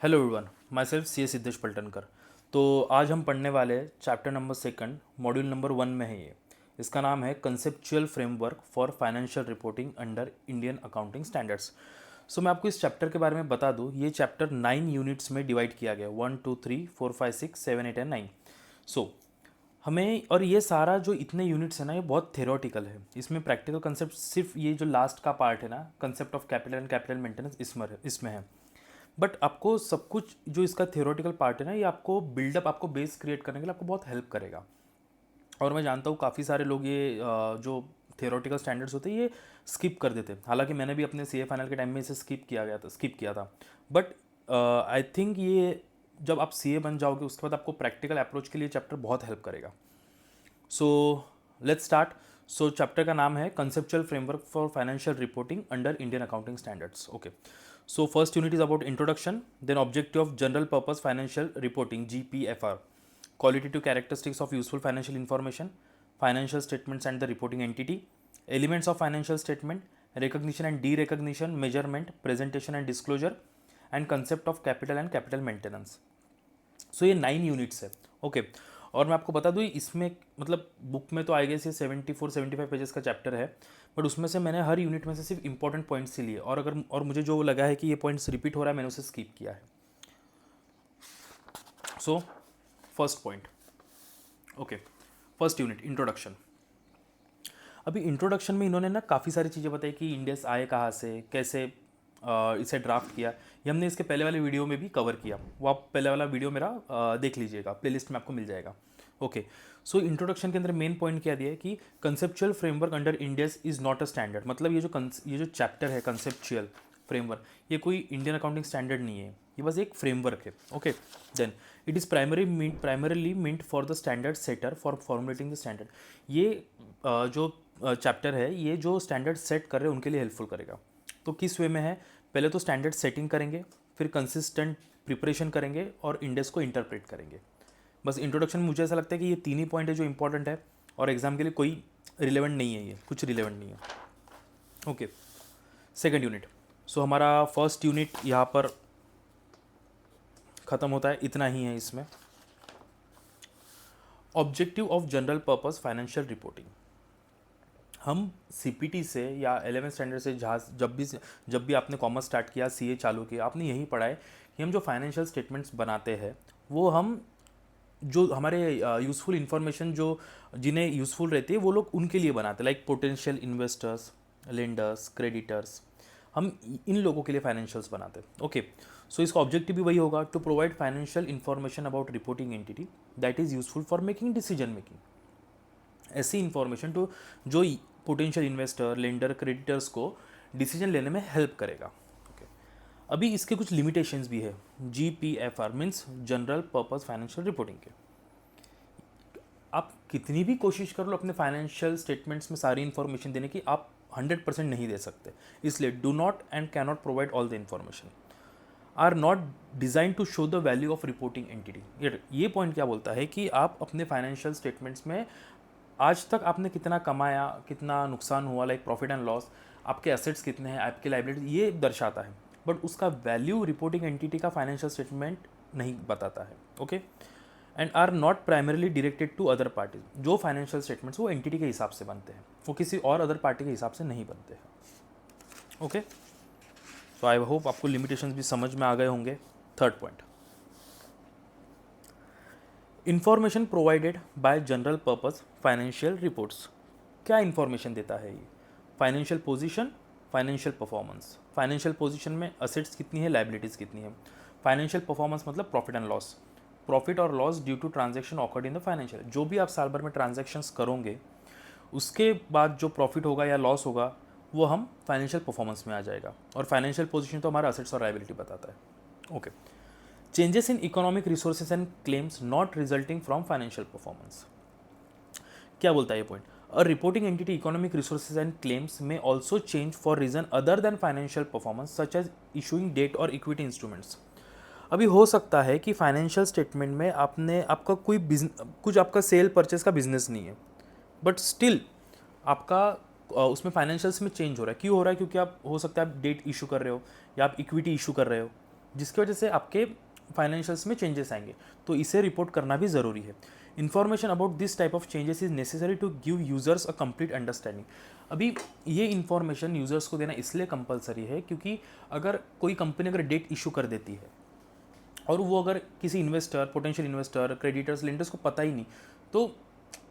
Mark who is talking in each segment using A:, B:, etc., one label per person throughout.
A: Hello everyone, my self C A Siddhesh Paltankar. तो आज हम पढ़ने वाले हैं chapter number second, module number 1 में है ये। इसका नाम है conceptual framework for financial reporting under Indian accounting standards. So मैं आपको इस चैप्टर के बारे में बता दूँ। ये चैप्टर 9 यूनिट्स में डिवाइड किया गया, 1 2 3 4 5 6 7 8 एंड 9। सो हमें, और ये सारा जो इतने यूनिट्स है ना, ये बहुत थेरोटिकल है। इसमें प्रैक्टिकल कंसेप्ट सिर्फ ये जो लास्ट का पार्ट है ना, concept of capital and capital maintenance, इसमें है। बट आपको सब कुछ जो इसका थियोरेटिकल पार्ट है ना, ये आपको बिल्डअप, आपको बेस क्रिएट करने के लिए आपको बहुत हेल्प करेगा। और मैं जानता हूँ काफ़ी सारे लोग ये जो थियोरेटिकल स्टैंडर्ड्स होते हैं ये स्किप कर देते हैं। हालांकि मैंने भी अपने सी ए फाइनल के टाइम में इसे स्किप किया था। बट आई थिंक ये जब आप सी ए बन जाओगे उसके बाद आपको प्रैक्टिकल अप्रोच के लिए चैप्टर बहुत हेल्प करेगा। So let's start. So chapter का नाम है conceptual framework for financial reporting under Indian accounting standards. Okay, so first unit is about introduction, then objective of general purpose financial reporting GPFR, qualitative characteristics of useful financial information, financial statements and the reporting entity, elements of financial statement, recognition and derecognition, measurement, presentation and disclosure, and concept of capital and capital maintenance. सो ये 9 units है। Okay, और मैं आपको बता दूँ इसमें, मतलब book में तो आई गेस ये 74-75 पेजेस का चैप्टर है। बट उसमें से मैंने हर यूनिट में से सिर्फ इंपॉर्टेंट पॉइंट्स ही लिए, और मुझे जो लगा है कि ये पॉइंट्स रिपीट हो रहा है, मैंने उसे स्किप किया है। So first point, okay, first unit introduction. अभी इंट्रोडक्शन में इन्होंने ना काफ़ी सारी चीज़ें बताई कि इंडेक्स आए कहाँ से, कैसे इसे ड्राफ्ट किया। ये हमने इसके पहले वाले वीडियो में भी कवर किया। वो आप पहले वाला वीडियो मेरा देख लीजिएगा, प्लेलिस्ट में आपको मिल जाएगा। ओके, सो इंट्रोडक्शन के अंदर मेन पॉइंट क्या दिया है कि conceptual framework under Indians is not a standard. मतलब ये जो चैप्टर है कंसेप्चुअल फ्रेमवर्क, ये कोई इंडियन अकाउंटिंग स्टैंडर्ड नहीं है, ये बस एक फ्रेमवर्क है। Okay, then it is primarily meant for the standard setter for formulating the standard. ये जो चैप्टर है, ये जो स्टैंडर्ड सेट कर रहे हैं उनके लिए हेल्पफुल करेगा। तो किस वे में है? पहले तो स्टैंडर्ड सेटिंग करेंगे, फिर कंसिस्टेंट प्रिपरेशन करेंगे और इंडेक्स को इंटरप्रेट करेंगे। बस इंट्रोडक्शन में मुझे ऐसा लगता है कि ये 3 ही पॉइंट है जो इंपॉर्टेंट है, और एग्जाम के लिए कोई रिलेवेंट नहीं है, ये कुछ रिलेवेंट नहीं है। Okay, second unit. सो हमारा फर्स्ट यूनिट यहाँ पर ख़त्म होता है, इतना ही है इसमें। Objective of general purpose financial reporting. हम सीपीटी से या 11th स्टैंडर्ड से जहाँ जब भी आपने कॉमर्स स्टार्ट किया, सीए चालू किया, आपने यही पढ़ा है कि हम जो फाइनेंशियल स्टेटमेंट्स बनाते हैं वो हम जो हमारे यूज़फुल इन्फॉर्मेशन जो जिन्हें यूज़फुल रहती है वो लोग उनके लिए बनाते हैं, like potential investors, lenders, creditors. हम इन लोगों के लिए फाइनेंशियल्स बनाते हैं। ओके, सो इसका ऑब्जेक्टिव भी वही होगा, to provide financial information about reporting entity that is useful for making decision making. ऐसी इन्फॉर्मेशन तो जो पोटेंशियल इन्वेस्टर, लेंडर, क्रेडिटर्स को डिसीजन लेने में हेल्प करेगा। ओके, अभी इसके कुछ लिमिटेशंस भी है। GPFR means general purpose financial reporting के। आप कितनी भी कोशिश कर लो अपने फाइनेंशियल स्टेटमेंट्स में सारी इन्फॉर्मेशन देने की, आप 100% नहीं दे सकते। इसलिए do not and can not provide all the information, are not design to show the value of reporting entity. ये पॉइंट क्या बोलता है कि आप अपने फाइनेंशियल स्टेटमेंट्स में आज तक आपने कितना कमाया, कितना नुकसान हुआ, लाइक प्रॉफिट एंड लॉस, आपके एसेट्स कितने हैं, आपके लाइबिलिटी, ये दर्शाता है। बट उसका वैल्यू रिपोर्टिंग एंटिटी का फाइनेंशियल स्टेटमेंट नहीं बताता है। Okay, and are not primarily directed to other parties. जो फाइनेंशियल स्टेटमेंट्स वो एंटिटी के हिसाब से बनते हैं, वो किसी और अदर पार्टी के हिसाब से नहीं बनते हैं। ओके, सो आई होप आपको लिमिटेशंस भी समझ में आ गए होंगे। Third point, information provided by general purpose financial reports. क्या इंफॉर्मेशन देता है ये? Financial position, financial performance. Financial position में असेट्स कितनी है, लाइबिलिटीज़ कितनी है। फाइनेंशियल परफॉर्मेंस मतलब प्रॉफिट एंड लॉस, प्रॉफिट और loss due to transaction occurred in the financial. जो भी आप साल भर में ट्रांजैक्शंस करोगे उसके बाद जो प्रॉफिट होगा या लॉस होगा वो हम फाइनेंशियल परफॉर्मेंस में आ जाएगा। और फाइनेंशियल पोजीशन तो हमारा असेट्स और लाइबिलिटी बताता है। Okay, changes in economic resources and claims not resulting from financial performance. क्या बोलता है ये point? A reporting entity economic resources and claims में also change for reason other than financial performance such as issuing debt और equity instruments. अभी हो सकता है कि फाइनेंशियल स्टेटमेंट में आपका कोई कुछ आपका सेल परचेज का बिजनेस नहीं है, बट स्टिल आपका उसमें फाइनेंशियल्स में चेंज हो रहा है। क्यों हो रहा है? क्योंकि आप हो सकता है आप डेट इशू कर रहे हो या आप इक्विटी इशू कर रहे हो, जिसकी वजह से आपके फाइनेंशियल्स में चेंजेस आएंगे, तो इसे रिपोर्ट करना भी ज़रूरी है। Information about this type of changes is necessary to give users a complete understanding. अभी ये इन्फॉर्मेशन यूजर्स को देना इसलिए कंपलसरी है क्योंकि अगर कोई कंपनी अगर डेट इशू कर देती है और वो अगर किसी investor, potential investor, creditors, lenders को पता ही नहीं, तो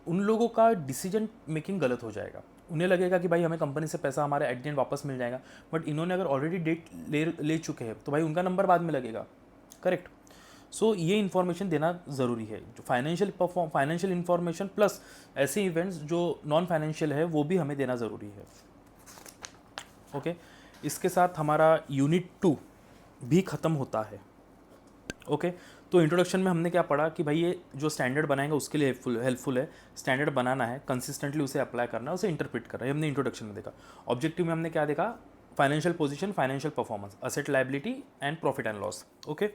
A: उन लोगों का डिसीजन मेकिंग गलत हो जाएगा। उन्हें लगेगा कि भाई हमें कंपनी से पैसा हमारे एट द एंड वापस मिल जाएगा, बट इन्होंने अगर ऑलरेडी डेट ले चुके हैं तो भाई उनका नंबर बाद में लगेगा। करेक्ट। सो ये इन्फॉर्मेशन देना ज़रूरी है। जो फाइनेंशियल इन्फॉर्मेशन प्लस ऐसे इवेंट्स जो नॉन फाइनेंशियल है वो भी हमें देना ज़रूरी है। ओके, इसके साथ हमारा यूनिट 2 भी ख़त्म होता है। ओके, तो इंट्रोडक्शन में हमने क्या पढ़ा कि भाई ये जो स्टैंडर्ड बनाएगा उसके लिए हेल्पफुल है। स्टैंडर्ड बनाना है, कंसिस्टेंटली उसे अप्लाई करना है, उसे इंटरप्रेट करना है, हमने इंट्रोडक्शन में देखा। ऑब्जेक्टिव में हमने क्या देखा? Financial position, financial performance, asset liability and profit and loss. Okay,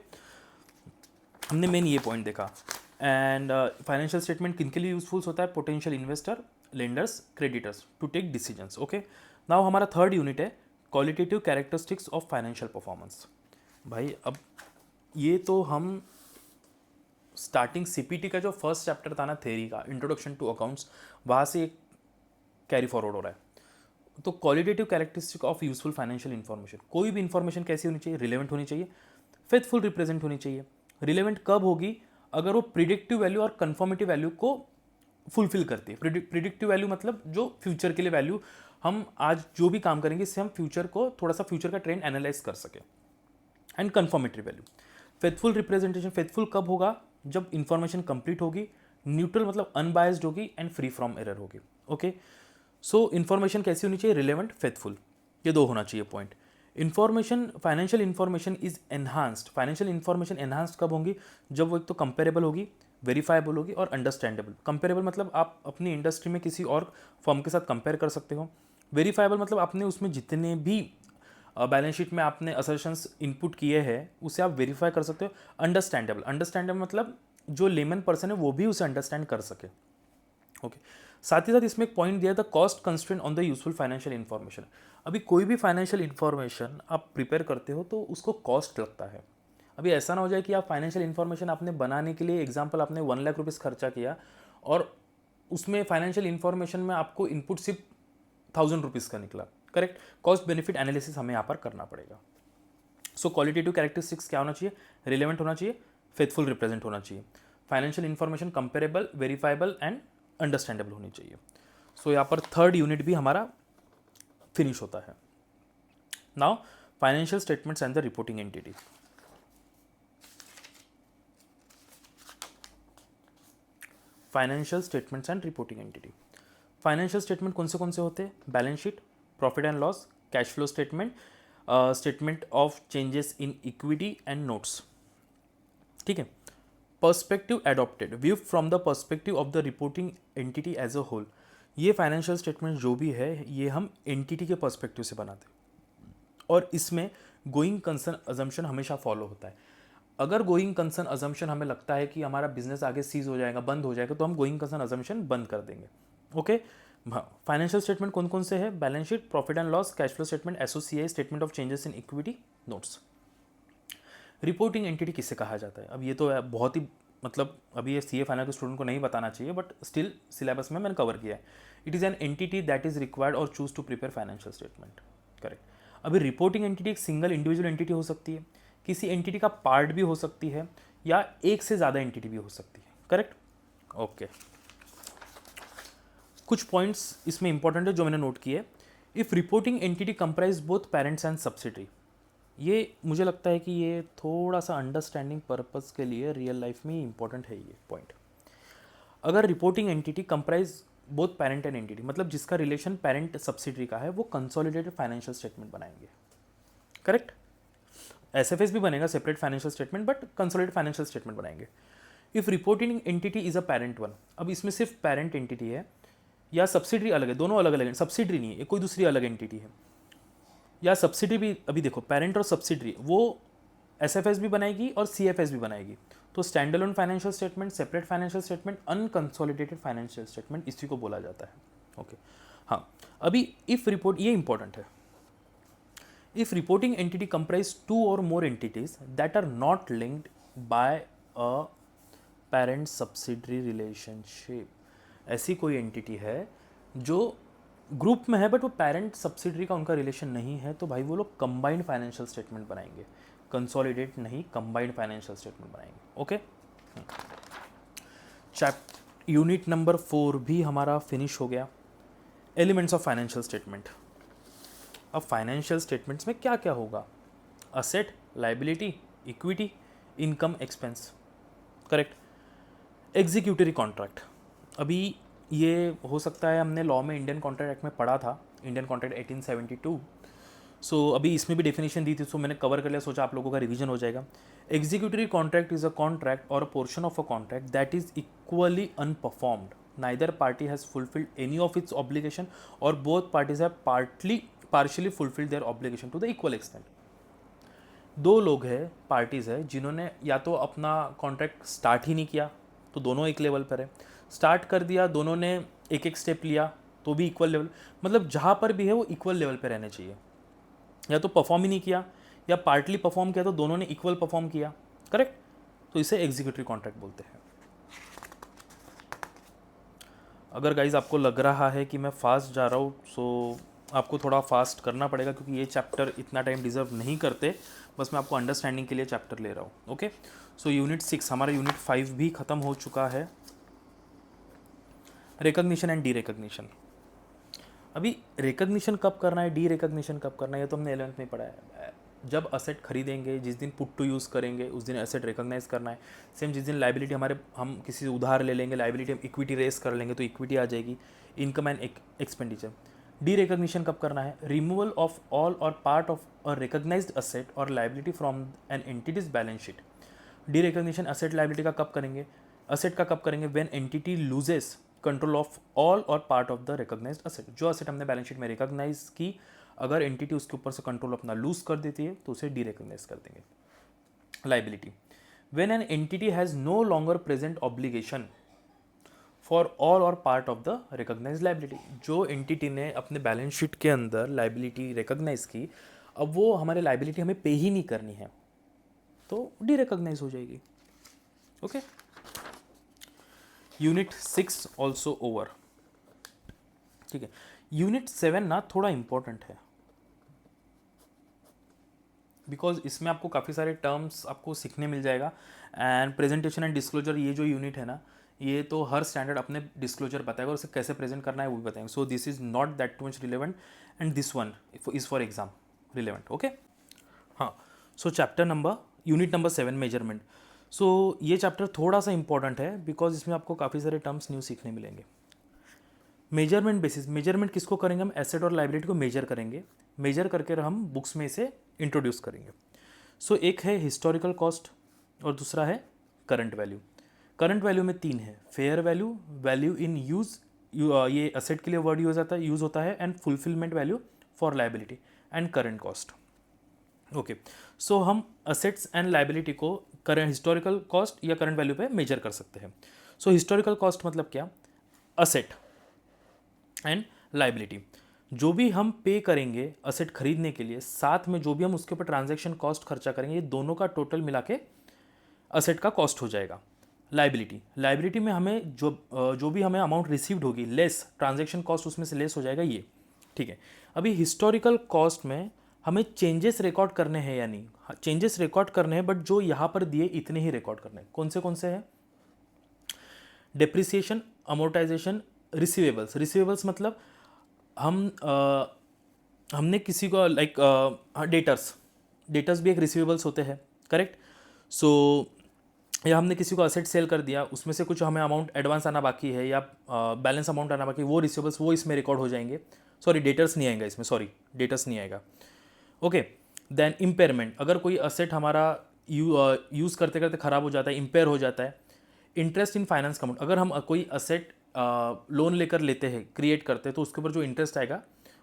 A: हमने मेन ये पॉइंट देखा। एंड फाइनेंशियल स्टेटमेंट किन के लिए यूजफुल होता है? Potential investor, lenders, creditors to take decisions. Okay, now हमारा थर्ड यूनिट है qualitative characteristics of financial performance. भाई अब ये तो हम स्टार्टिंग सीपीटी का जो फर्स्ट चैप्टर था ना थ्योरी का, इंट्रोडक्शन टू अकाउंट्स, वहाँ से कैरी फॉरवर्ड हो रहा है। तो qualitative characteristic of useful financial information, कोई भी इन्फॉर्मेशन कैसी होनी चाहिए? रिलेवेंट होनी चाहिए, फेथफुल रिप्रेजेंट होनी चाहिए। रिलेवेंट कब होगी? अगर वो प्रिडिक्टिव वैल्यू और कन्फर्मेटिव वैल्यू को फुलफिल करती है। प्रिडिक्टिव वैल्यू मतलब जो फ्यूचर के लिए वैल्यू, हम आज जो भी काम करेंगे इससे हम फ्यूचर को थोड़ा सा फ्यूचर का ट्रेंड एनालाइज कर सके। And confirmative value. Faithful representation, faithful कब होगा? जब इंफॉर्मेशन कंप्लीट होगी, न्यूट्रल मतलब अनबायस्ड होगी एंड फ्री फ्रॉम एरर होगी। ओके, सो इन्फॉर्मेशन कैसी होनी चाहिए? रिलेवेंट, फेथफुल, ये दो होना चाहिए point. Information, financial information is enhanced. Financial information enhanced कब होंगी? जब वो एक तो कंपेरेबल होगी, वेरीफाइबल होगी और अंडरस्टैंडेबल। कंपेरेबल मतलब आप अपनी इंडस्ट्री में किसी और फर्म के साथ कंपेयर कर सकते हो। वेरीफाइबल मतलब आपने उसमें जितने भी बैलेंस शीट में आपने असर्शंस इनपुट किए हैं उसे आप वेरीफाई कर सकते हो। अंडरस्टैंडेबल, अंडरस्टैंडेबल मतलब जो लेमन पर्सन है वो भी उसे अंडरस्टैंड कर सके। ओके, साथ ही साथ इसमें एक पॉइंट दिया था, cost constraint on the useful financial information. अभी कोई भी फाइनेंशियल इन्फॉर्मेशन आप प्रिपेयर करते हो तो उसको कॉस्ट लगता है। अभी ऐसा ना हो जाए कि आप फाइनेंशियल इन्फॉर्मेशन आपने बनाने के लिए, एग्जाम्पल आपने 1 लाख रुपीज़ खर्चा किया और उसमें फाइनेंशियल इन्फॉर्मेशन में आपको इनपुट सिर्फ 1000 रुपीज़ का निकला। करेक्ट, कॉस्ट बेनिफिट एनालिसिस हमें यहाँ पर करना पड़ेगा। सो क्वालिटेटिव कैरेक्टरिस्टिक्स क्या होना चाहिए? रिलेवेंट होना चाहिए, फेथफुल रिप्रेजेंट होना चाहिए, financial information comparable, verifiable and understandable होनी चाहिए। सो यहाँ पर थर्ड यूनिट भी हमारा फिनिश होता है। Now financial statements and the reporting entity. Financial statements and reporting entity. Financial statement कौन से होते हैं? Balance sheet, profit and loss, cash flow statement, statement of changes in equity and notes. ठीक है। Perspective adopted, view from the perspective of the reporting entity as a whole. ये financial statement जो भी है ये हम एंटिटी के perspective से बनाते हैं और इसमें गोइंग कंसर्न अजम्पशन हमेशा फॉलो होता है। अगर गोइंग कंसर्न अजम्पशन हमें लगता है कि हमारा बिजनेस आगे सीज हो जाएगा, बंद हो जाएगा, तो हम गोइंग कंसर्न अजम्पशन बंद कर देंगे। ओके, फाइनेंशियल स्टेटमेंट कौन से है? Balance sheet, profit and loss, cash flow statement, SOCI, statement of changes in equity, notes. Reporting entity किसे कहा जाता है? अब ये तो बहुत ही मतलब अभी ये सीए फाइनल के स्टूडेंट को नहीं बताना चाहिए, बट स्टिल सिलेबस में मैंने कवर किया है। It is an entity that is required और choose to prepare financial statement. Correct. अभी रिपोर्टिंग एंटिटी एक सिंगल इंडिविजुअल एंटिटी हो सकती है, किसी एंटिटी का पार्ट भी हो सकती है, या एक से ज़्यादा एंटिटी भी हो सकती है। करेक्ट। ओके, कुछ पॉइंट्स इसमें इंपॉर्टेंट है जो मैंने नोट किए। If reporting entity comprise both parents and subsidiary, ये मुझे लगता है कि ये थोड़ा सा अंडरस्टैंडिंग पर्पस के लिए रियल लाइफ में इंपॉर्टेंट है ये पॉइंट। अगर reporting entity comprise both parent and entity, मतलब जिसका रिलेशन पेरेंट सब्सिडरी का है, वो कंसोलिडेटेड फाइनेंशियल स्टेटमेंट बनाएंगे। करेक्ट। एसएफएस भी बनेगा, separate financial statement, but consolidated financial statement बनाएंगे। If reporting entity is a parent one, अब इसमें सिर्फ पेरेंट एंटिटी है या सब्सिडरी अलग है, दोनों अलग अलग है, सब्सिडरी नहीं है, कोई दूसरी अलग एंटिटी है, या सब्सिडी भी। अभी देखो, पेरेंट और सब्सिडरी वो एसएफएस भी बनाएगी और सीएफएस भी बनाएगी। तो stand alone financial statement, separate financial statement, unconsolidated financial statement, इसी को बोला जाता है। ओके, हाँ। अभी इफ रिपोर्ट, ये इंपॉर्टेंट है, If reporting entity comprise two or more entities that are not linked by a parent subsidiary relationship, ऐसी कोई एंटिटी है जो ग्रुप में है बट वो पेरेंट सब्सिडरी का उनका रिलेशन नहीं है, तो भाई वो लोग कंबाइंड फाइनेंशियल स्टेटमेंट बनाएंगे, कंसोलिडेट नहीं, कंबाइंड फाइनेंशियल स्टेटमेंट बनाएंगे। ओके, यूनिट नंबर 4 भी हमारा फिनिश हो गया। Elements of financial statement. अब फाइनेंशियल स्टेटमेंट्स में क्या क्या होगा? Asset, liability, equity, income, expense. Correct. Executory contract, अभी ये हो सकता है हमने लॉ में इंडियन कॉन्ट्रैक्ट एक्ट में पढ़ा था, इंडियन कॉन्ट्रैक्ट 1872। सो अभी इसमें भी डेफिनेशन दी थी, सो मैंने कवर कर लिया, सोचा आप लोगों का रिवीजन हो जाएगा। Executory contract is a contract और a portion of a contract that is equally unperformed, neither party has fulfilled any of its obligation और both parties have partially fulfilled their obligation to the equal extent. दो लोग हैं, parties है, जिन्होंने या तो अपना कॉन्ट्रैक्ट स्टार्ट ही नहीं किया, तो दोनों एक लेवल पर है, स्टार्ट कर दिया, दोनों ने एक एक स्टेप लिया, तो भी इक्वल लेवल, मतलब जहाँ पर भी है वो इक्वल लेवल पे रहने चाहिए। या तो परफॉर्म ही नहीं किया या पार्टली परफॉर्म किया, तो दोनों ने इक्वल परफॉर्म किया। करेक्ट। तो इसे एग्जीक्यूटिव कॉन्ट्रैक्ट बोलते हैं। अगर गाइज आपको लग रहा है कि मैं फास्ट जा रहा हूँ, सो आपको थोड़ा फास्ट करना पड़ेगा, क्योंकि ये चैप्टर इतना टाइम डिजर्व नहीं करते, बस मैं आपको अंडरस्टैंडिंग के लिए चैप्टर ले रहा हूँ। ओके, सो यूनिट 6, हमारा यूनिट 5 भी ख़त्म हो चुका है। Recognition and D recognition. अभी रिकग्निशन कब करना है, डी रिकग्निशन कब करना है, ये तो हमने 11th में पढ़ा है। जब असेट खरीदेंगे, जिस दिन पुट टू यूज़ करेंगे उस दिन एसेट रिकग्नाइज करना है। सेम जिस दिन लाइबिलिटी हम किसी से उधार ले लेंगे, लाइबिलिटी हम इक्विटी रेस कर लेंगे तो इक्विटी आ जाएगी, income and expenditure. Derecognition कब करना है? रिमूवल ऑफ ऑल और part of a recognized asset और liability from an entity's balance sheet. Derecognition asset liability का कब करेंगे? असेट का कब करेंगे? When entity loses control of all और part of the recognized asset. जो असेट हमने बैलेंस शीट में रिकॉग्नाइज की, अगर एंटिटी उसके ऊपर से कंट्रोल अपना लूज कर देती है तो उसे डी रिकॉग्नाइज कर देंगे। Liability, when an entity has no longer present obligation for all और part of the recognize liability. जो एंटिटी ने अपने बैलेंस शीट के अंदर लाइबिलिटी रिकॉग्नाइज की, अब वो हमारे लाइबिलिटी हमें पे ही नहीं करनी है, तो डी रिकॉग्नाइज हो जाएगी। Okay, unit 6 also over. ठीक है, यूनिट 7 ना थोड़ा इंपॉर्टेंट है, बिकॉज इसमें आपको काफ़ी सारे टर्म्स आपको सीखने मिल जाएगा। एंड प्रेजेंटेशन एंड डिस्क्लोजर, ये जो यूनिट है ना, ये तो हर स्टैंडर्ड अपने डिस्क्लोजर बताएगा और उसे कैसे प्रेजेंट करना है वो भी बताएंगे। So this is not that too much relevant and this one is for exam relevant. Okay, हाँ। So chapter number, unit number 7, measurement. So ये चैप्टर थोड़ा सा इंपॉर्टेंट है, बिकॉज इसमें आपको काफ़ी सारे टर्म्स न्यू सीखने मिलेंगे। मेजरमेंट बेसिस, मेजरमेंट किसको करेंगे? हम एसेट और लाइबिलिटी को मेजर करेंगे, मेजर करके हम बुक्स में इसे इंट्रोड्यूस करेंगे। सो एक है हिस्टोरिकल कॉस्ट और दूसरा है करंट वैल्यू। करंट वैल्यू में 3 है, fair value, value in use, ये असेट के लिए वर्ड यूज़ होता है, and fulfilment value for liability, and current cost. Okay, so हम असेट्स एंड लाइबिलिटी को करंट हिस्टोरिकल कॉस्ट या करंट वैल्यू पे मेजर कर सकते हैं। सो हिस्टोरिकल कॉस्ट मतलब क्या? असेट एंड लाइबिलिटी, जो भी हम पे करेंगे असेट खरीदने के लिए, साथ में जो भी हम उसके ऊपर ट्रांजैक्शन कॉस्ट खर्चा करेंगे, ये दोनों का टोटल मिला के असेट का कॉस्ट हो जाएगा। लाइबिलिटी, लाइबिलिटी में हमें जो भी हमें अमाउंट रिसीव्ड होगी लेस ट्रांजैक्शन कॉस्ट, उसमें से लेस हो जाएगा ये। ठीक है, अभी हिस्टोरिकल कॉस्ट में हमें चेंजेस रिकॉर्ड करने हैं या नहीं? चेंजेस रिकॉर्ड करने हैं, बट जो यहाँ पर दिए इतने ही रिकॉर्ड करने हैं। कौन से हैं? Depreciation, amortisation, receivables. रिसीवेबल्स मतलब हमने किसी को लाइक डेटर्स भी एक रिसीवेबल्स होते हैं। करेक्ट। सो या हमने किसी को असेट सेल कर दिया, उसमें से कुछ हमें अमाउंट एडवांस आना बाकी है या बैलेंस अमाउंट आना बाकी है, वो रिसीवेबल्स वो इसमें रिकॉर्ड हो जाएंगे। सॉरी, डेटर्स नहीं आएगा इसमें, सॉरी डेटर्स नहीं आएगा। ओके, देन इम्पेयरमेंट, अगर कोई असेट हमारा यूज़ करते करते ख़राब हो जाता है, इम्पेयर हो जाता है। इंटरेस्ट इन फाइनेंस अमाउंट, अगर हम कोई असेट लोन लेकर लेते हैं, क्रिएट करते हैं, तो उसके ऊपर जो इंटरेस्ट आएगा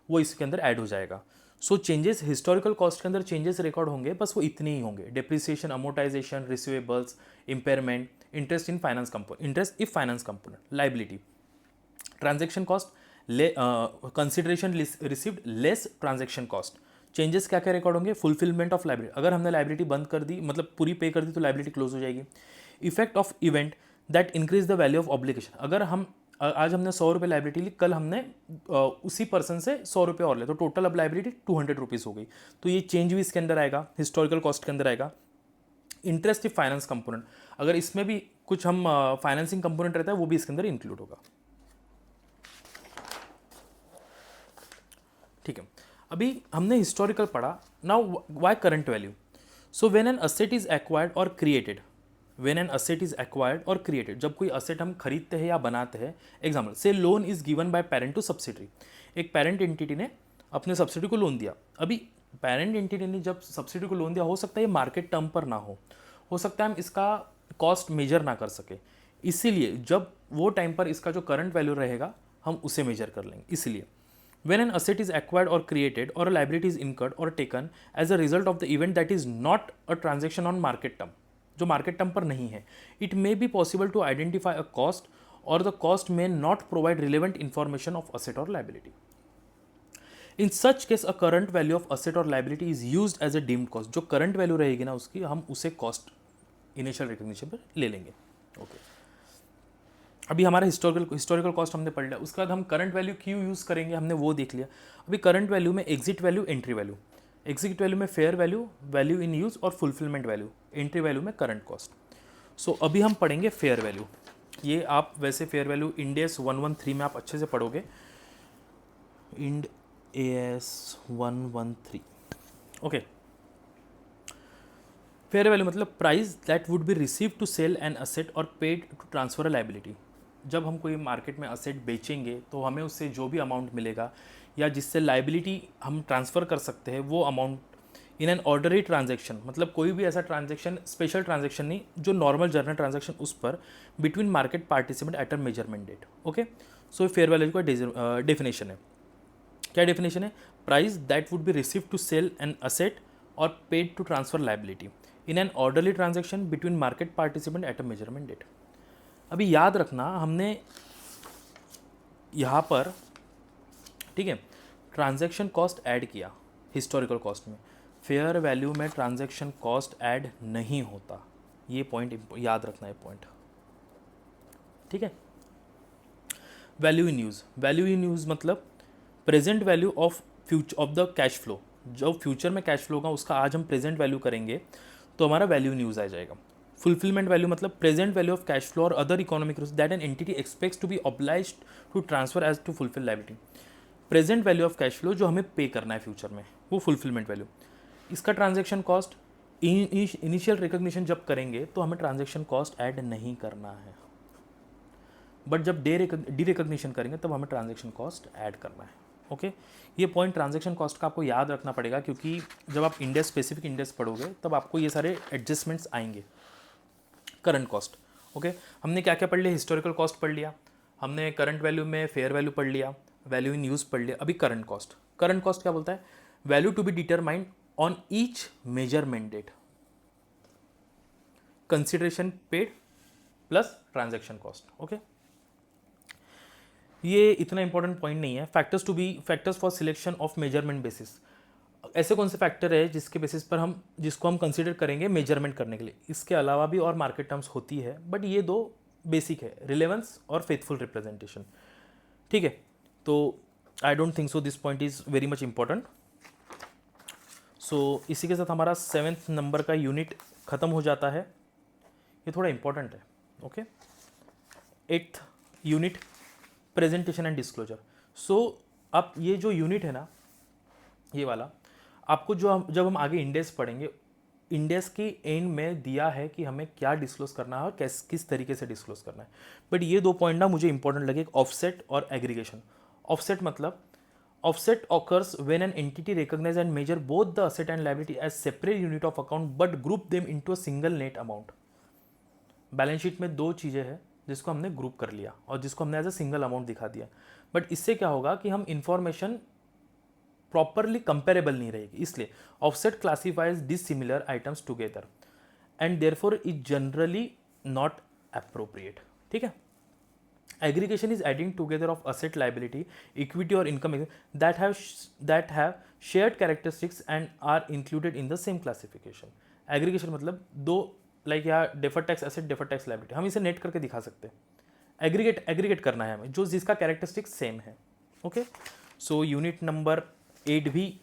A: वो इसके अंदर ऐड हो जाएगा। सो चेंजेस हिस्टोरिकल कॉस्ट के अंदर चेंजेस रिकॉर्ड होंगे, बस वो इतने ही होंगे। Depreciation, amortisation, receivables, impairment, interest in finance component, interest if finance component, liability, transaction cost, consideration received less transaction cost, changes क्या क्या रिकॉर्ड होंगे, फुलफिलमेंट ऑफ लाइबिलिटी, अगर हमने लाइबिलिटी बंद कर दी मतलब पूरी पे कर दी तो लाइबिलिटी क्लोज हो जाएगी। Effect of event that increase the value of obligation, अगर हम आज हमने 100 रुपये लाइबिलिटी ली, कल हमने उसी पर्सन से 100 रुपये और ले, तो टोटल अब लाइबिलिटी 200 रुपीज़ हो गई, तो ये चेंज भी इसके अंदर आएगा, हिस्टोरिकल कॉस्ट के अंदर आएगा। इंटरेस्ट इफ फाइनेंस कंपोनेंट, अगर इसमें भी कुछ हम फाइनेंसिंग कंपोनेंट रहता है वो भी इसके अंदर इंक्लूड होगा। ठीक है, अभी हमने हिस्टोरिकल पढ़ा, now why current value. So when an asset is acquired और created, when an asset is acquired और क्रिएटेड, जब कोई असेट हम खरीदते हैं या बनाते हैं, एग्जाम्पल से loan is given by parent to subsidiary, एक पेरेंट एंटिटी ने अपने सब्सिडरी को लोन दिया। अभी पेरेंट एंटिटी ने जब सब्सिडरी को लोन दिया, हो सकता है ये मार्केट टर्म पर ना हो सकता है हम इसका कॉस्ट मेजर ना कर सके, इसीलिए जब वो टाइम पर इसका जो करंट वैल्यू रहेगा हम उसे मेजर कर लेंगे। इसलिए when an asset is acquired or created or a liability is incurred or taken as a result of the event that is not a transaction on market term, जो market term पर नहीं है, it may be possible to identify a cost or the cost may not provide relevant information of asset or liability. In such case a current value of asset or liability is used as a deemed cost, जो current value रहेगी ना उसकी, हम उसे cost initial recognition पर ले लेंगे। Okay. अभी हमारा हिस्टोरिकल कॉस्ट हमने पढ़ लिया, उसके बाद हम करंट वैल्यू क्यों यूज़ करेंगे हमने वो देख लिया। अभी करंट वैल्यू में exit value, entry value, exit value में fair value, value in use और फुलफिलमेंट वैल्यू, एंट्री वैल्यू में करंट कॉस्ट। सो अभी हम पढ़ेंगे फेयर वैल्यू। ये आप वैसे फेयर वैल्यू इंड एस 113 में आप अच्छे से पढ़ोगे, Ind AS 113। Okay, fair value मतलब price that would be receive to sell an asset और paid to transfer a liability. जब हम कोई मार्केट में असेट बेचेंगे तो हमें उससे जो भी अमाउंट मिलेगा या जिससे लाइबिलिटी हम ट्रांसफ़र कर सकते हैं वो amount in an ordinary transaction, मतलब कोई भी ऐसा ट्रांजैक्शन, स्पेशल ट्रांजैक्शन नहीं, जो नॉर्मल जर्नल ट्रांजैक्शन उस पर between market participant at a measurement date. Okay, so fair value का डेफिनेशन है, क्या डेफिनेशन है, price that would be receive to sell an asset और paid to transfer liability in an orderly transaction between market participant at a measurement date. अभी याद रखना हमने यहाँ पर, ठीक है, ट्रांजैक्शन कॉस्ट ऐड किया हिस्टोरिकल कॉस्ट में, फेयर वैल्यू में ट्रांजैक्शन कॉस्ट ऐड नहीं होता, ये पॉइंट याद रखना है पॉइंट, ठीक है। Value in use, value in use मतलब present value of the cash flow, जो फ्यूचर में कैश फ्लो होगा उसका आज हम प्रेजेंट वैल्यू करेंगे तो हमारा वैल्यू इन यूज़ आ जाएगा। फुलफिलमेंट वैल्यू मतलब present value of cash flow और other economic risk that an entity expects to be obliged to transfer as to fulfil liability. Present value of cash flow जो हमें pay करना है future में, वो फुलफिलमेंट वैल्यू। इसका transaction cost initial recognition जब करेंगे तो हमें ट्रांजैक्शन कॉस्ट ऐड नहीं करना है, बट जब डी रिकॉग्निशन करेंगे तब हमें ट्रांजैक्शन कॉस्ट ऐड करना है। ओके, ये पॉइंट ट्रांजैक्शन कॉस्ट का आपको याद रखना पड़ेगा, क्योंकि जब आप इंडेक्स, स्पेसिफिक इंडेक्स पढ़ोगे तब आपको ये सारे एडजस्टमेंट्स आएंगे। करंट कॉस्ट, ओके, हमने क्या क्या पढ़ लिया, हिस्टोरिकल कॉस्ट पढ़ लिया, हमने करंट वैल्यू में फेयर वैल्यू पढ़ लिया, वैल्यू इन यूज़ पढ़ लिया। अभी करंट कॉस्ट, करंट कॉस्ट क्या बोलता है, value to be determined on each measurement date, consideration paid plus transaction cost. Okay, ये इतना इंपॉर्टेंट पॉइंट नहीं है। Factors for selection of measurement basis, ऐसे कौन से फैक्टर है जिसके बेसिस पर हम, जिसको हम कंसीडर करेंगे मेजरमेंट करने के लिए। इसके अलावा भी और मार्केट टर्म्स होती है, बट ये दो बेसिक है, रिलेवेंस और फेथफुल रिप्रेजेंटेशन, ठीक है। तो I don't think so this point is very much important. So इसी के साथ हमारा 7th नंबर का यूनिट ख़त्म हो जाता है, ये थोड़ा इंपॉर्टेंट है। Okay, 8th unit presentation and disclosure. So अब ये जो यूनिट है ना, ये वाला आपको जब हम आगे इंडेक्स पढ़ेंगे, इंडेक्स की एंड में दिया है कि हमें क्या डिस्क्लोज करना है और किस तरीके से डिस्क्लोज करना है। बट ये दो पॉइंट ना मुझे इंपॉर्टेंट लगे, ऑफसेट और एग्रीगेशन। ऑफसेट मतलब offset occurs when an entity recognise and measure both the asset and liability as separate unit of account but group them into a single net amount. Balance sheet में दो चीज़ें हैं जिसको हमने group कर लिया और जिसको हमने एज अ सिंगल अमाउंट दिखा दिया, बट इससे क्या होगा कि हम इंफॉर्मेशन प्रॉपरली कंपेरेबल नहीं रहेगी। इसलिए offset classifies dissimilar items together and therefore is generally not appropriate, ठीक है। Aggregation is adding together of asset, liability, equity or income that have shared characteristics and are included in the same classification. Aggregation मतलब दो, like यहाँ deferred tax asset, deferred tax liability, हम इसे net करके दिखा सकते हैं. एग्रीगेट करना है हमें जो जिसका कैरेक्टरिस्टिक्स सेम है. ओके, सो यूनिट नंबर 8 भी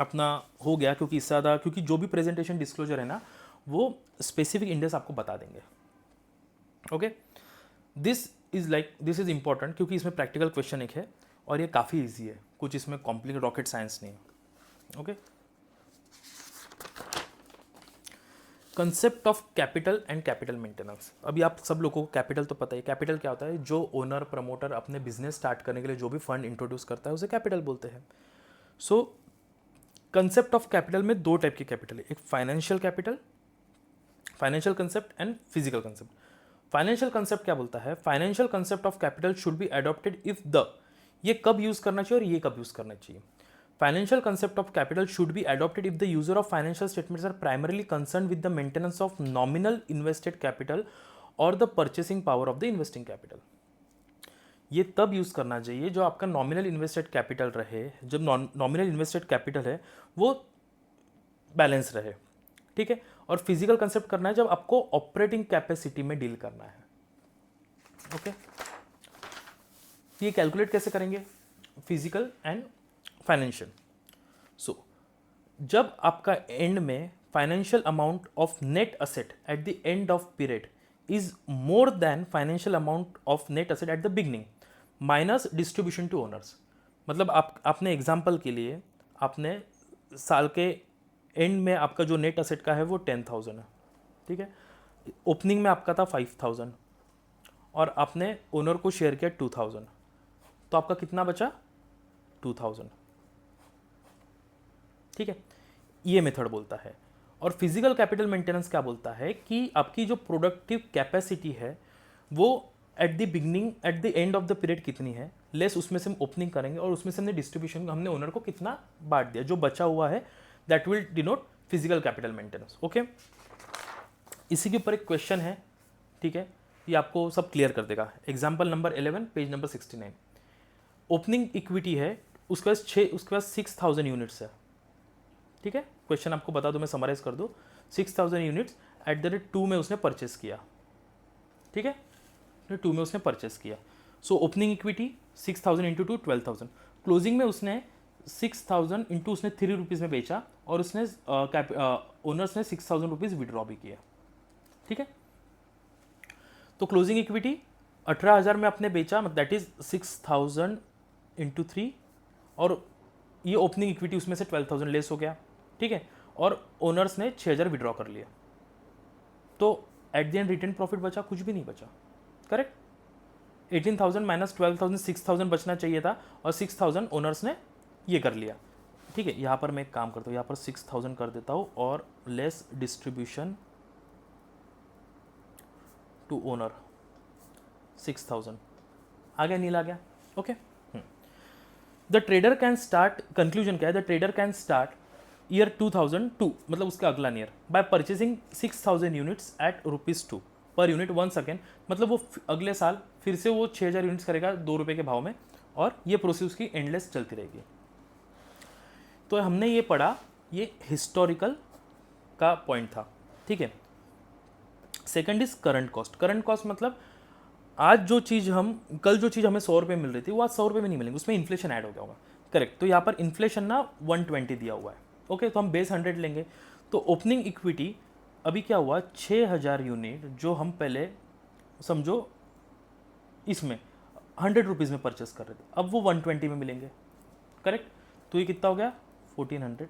A: अपना हो गया, क्योंकि इससे ज़्यादा, क्योंकि जो भी प्रेजेंटेशन डिस्क्लोजर है ना वो स्पेसिफिक इंडेक्स आपको बता देंगे. ओके, दिस इज इंपॉर्टेंट क्योंकि इसमें प्रैक्टिकल क्वेश्चन एक है और ये काफ़ी ईजी है, कुछ इसमें कॉम्प्लिकेट रॉकेट साइंस नहीं है. Okay, concept of capital and capital maintenance. अभी आप सब लोगों को कैपिटल तो पता है. कैपिटल क्या होता है? जो ओनर प्रमोटर अपने बिजनेस स्टार्ट करने के लिए जो भी फंड इंट्रोड्यूस करता है उसे कैपिटल बोलते हैं. सो कंसेप्ट ऑफ कैपिटल में दो टाइप की कैपिटल है, एक financial capital, financial concept and physical concept. Financial concept क्या बोलता है? Financial concept of capital should be adopted if the, ये कब यूज करना चाहिए और ये कब यूज करना चाहिए. Financial concept of capital should be adopted if the user of financial statements are primarily concerned with the maintenance of nominal invested capital or the purchasing power of the investing capital. ये तब use करना चाहिए जो आपका nominal invested capital रहे, जब nominal invested capital है वो बैलेंस रहे. ठीक है, और फिजिकल कंसेप्ट करना है जब आपको ऑपरेटिंग कैपेसिटी में डील करना है. ओके, ये कैलकुलेट कैसे करेंगे? Physical and financial. सो जब आपका एंड में financial amount of net asset at the end of period is more than financial amount of net asset at the beginning minus distribution to owners. मतलब आपने example के लिए आपने साल के एंड में आपका जो नेट असेट का है वो 10,000 है. ठीक है, ओपनिंग में आपका था 5,000 और आपने ओनर को शेयर किया 2,000, तो आपका कितना बचा? 2,000. ठीक है, ये मेथड बोलता है. और फिजिकल कैपिटल मेंटेनेंस क्या बोलता है कि आपकी जो प्रोडक्टिव कैपेसिटी है वो eight the beginning, eight the end of the period कितनी है, लेस उसमें से हम ओपनिंग करेंगे और उसमें से हमने डिस्ट्रीब्यूशन, हमने ओनर को कितना बांट दिया, जो बचा हुआ है that will denote physical capital maintenance. Okay, इसी के ऊपर एक क्वेश्चन है. ठीक है, ये आपको सब क्लियर कर देगा. Example number 11 page number 69. Opening equity है, उसके पास 6,000 यूनिट्स है. ठीक है, क्वेश्चन आपको बता दो, मैं समराइज कर दूँ. 6,000 यूनिट्स एट द रेट 2 में उसने परचेस किया. ठीक है, 2 में उसने परचेस किया. So opening equity 6,000 into 2 12,000. Closing में उसने 6,000 इंटू उसने 3 रुपीज़ में बेचा और उसने ओनर्स ने 6,000 रुपीज़ विड्रॉ भी किया. ठीक है, तो क्लोजिंग इक्विटी 18,000 में आपने बेचा, दैट इज 6,000 इंटू 3 और ये ओपनिंग इक्विटी उसमें से 12,000 लेस हो गया. ठीक है, और ओनर्स ने 6,000 विड्रॉ कर लिया, तो eight the and return profit बचा कुछ भी नहीं बचा. करेक्ट, 18,000 माइनस 12,000 6,000 बचना चाहिए था और 6,000 ओनर्स ने ये कर लिया. ठीक है, यहाँ पर मैं एक काम करता हूँ, यहाँ पर 6,000 कर देता हूँ और लेस डिस्ट्रीब्यूशन टू ओनर 6,000 आ गया, नील आ गया. Okay, the trader can start, conclusion क्या है? The trader can start year 2002, मतलब उसका अगला year, by purchasing 6,000 units at ₹2 per unit 1 second. मतलब वो अगले साल फिर से वो 6,000 यूनिट्स करेगा 2 रुपये के भाव में और ये प्रोसेस उसकी एंडलेस चलती रहेगी. तो हमने ये पढ़ा, ये हिस्टोरिकल का पॉइंट था. ठीक है, second is current cost. Current cost मतलब आज जो चीज़ कल जो चीज़ हमें 100 रुपये मिल रही थी वो आज 100 रुपये में नहीं मिलेंगी, उसमें इन्फ्लेशन ऐड हो गया होगा. करेक्ट, तो यहाँ पर इन्फ्लेशन ना 120 दिया हुआ है. ओके, तो हम बेस 100 लेंगे. तो ओपनिंग इक्विटी अभी क्या हुआ, 6,000 यूनिट जो हम पहले समझो इसमें 100 रुपीज़ में परचेस कर रहे थे, अब वो 120 में मिलेंगे. करेक्ट, तो ये कितना हो गया 1,400.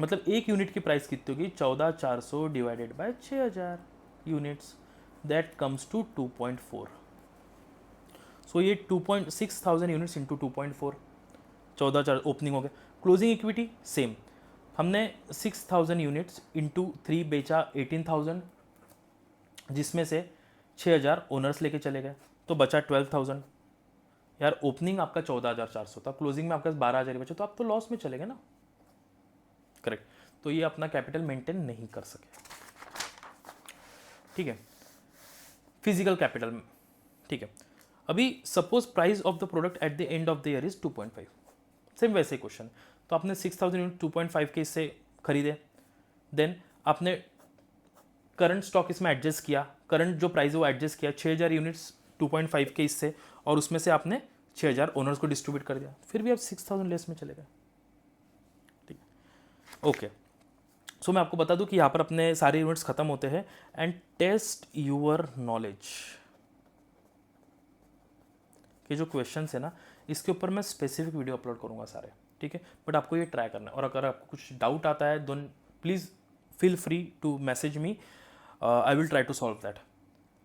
A: मतलब एक यूनिट की प्राइस कितनी होगी, 14,400 divided by 6,000 units, that comes to 2.4. So ये 6,000 यूनिट्स इंटू 2.4, 14,400 ओपनिंग हो गया. क्लोजिंग इक्विटी सेम, हमने 6,000 यूनिट्स इंटू 3 बेचा 18,000, जिसमें से 6,000 ओनर्स लेके चले गए, तो बचा 12,000. यार ओपनिंग आपका 14,400 था, क्लोजिंग में आपका 12,000 बचा, तो आप तो लॉस में चले गए ना. करेक्ट, तो ये अपना कैपिटल मेंटेन नहीं कर सके. ठीक है, फिजिकल कैपिटल में, ठीक है। अभी suppose price of the product at the end of the year is 2.5, same वैसे ही क्वेश्चन। तो आपने 6,000 यूनिट 2.5 के इससे खरीदे, देन आपने करंट स्टॉक इसमें एडजस्ट किया, करंट जो प्राइस है वो एडजस्ट किया, 6,000 यूनिट्स 2.5 के इससे, और उसमें से आपने 6,000 ओनर्स को डिस्ट्रीब्यूट कर दिया, फिर भी आप 6,000 लेस में चले गए, ठीक है। ओके, सो मैं आपको बता दूं कि यहाँ पर अपने सारे यूनिट्स खत्म होते हैं। एंड टेस्ट यूर नॉलेज के जो क्वेश्चंस है ना, इसके ऊपर मैं स्पेसिफिक वीडियो अपलोड करूँगा सारे, ठीक है। बट आपको ये ट्राई करना है, और अगर आपको कुछ डाउट आता है then please feel free to message me, I will try to solve that.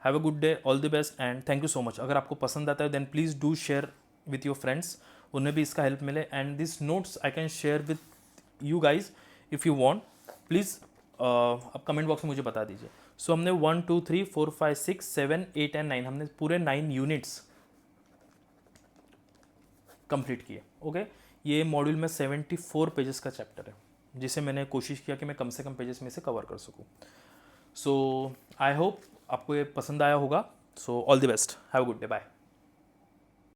A: Have a good day, all the best and thank you so much. अगर आपको पसंद आता है then please do share with your friends, उन्हें भी इसका help मिले। And this notes I can share with you guys if you want, please आप कमेंट बॉक्स में मुझे बता दीजिए। सो हमने 1 2 3 4 5 6 7 8 एंड 9 हमने पूरे 9 यूनिट्स कंप्लीट किए, ओके। ये मॉड्यूल में 74 पेजेस का चैप्टर है, जिसे मैंने कोशिश किया कि मैं कम से कम पेजेस में से कवर कर सकूँ। सो आई होप आपको ये पसंद आया होगा। So all the best, have a good day, bye.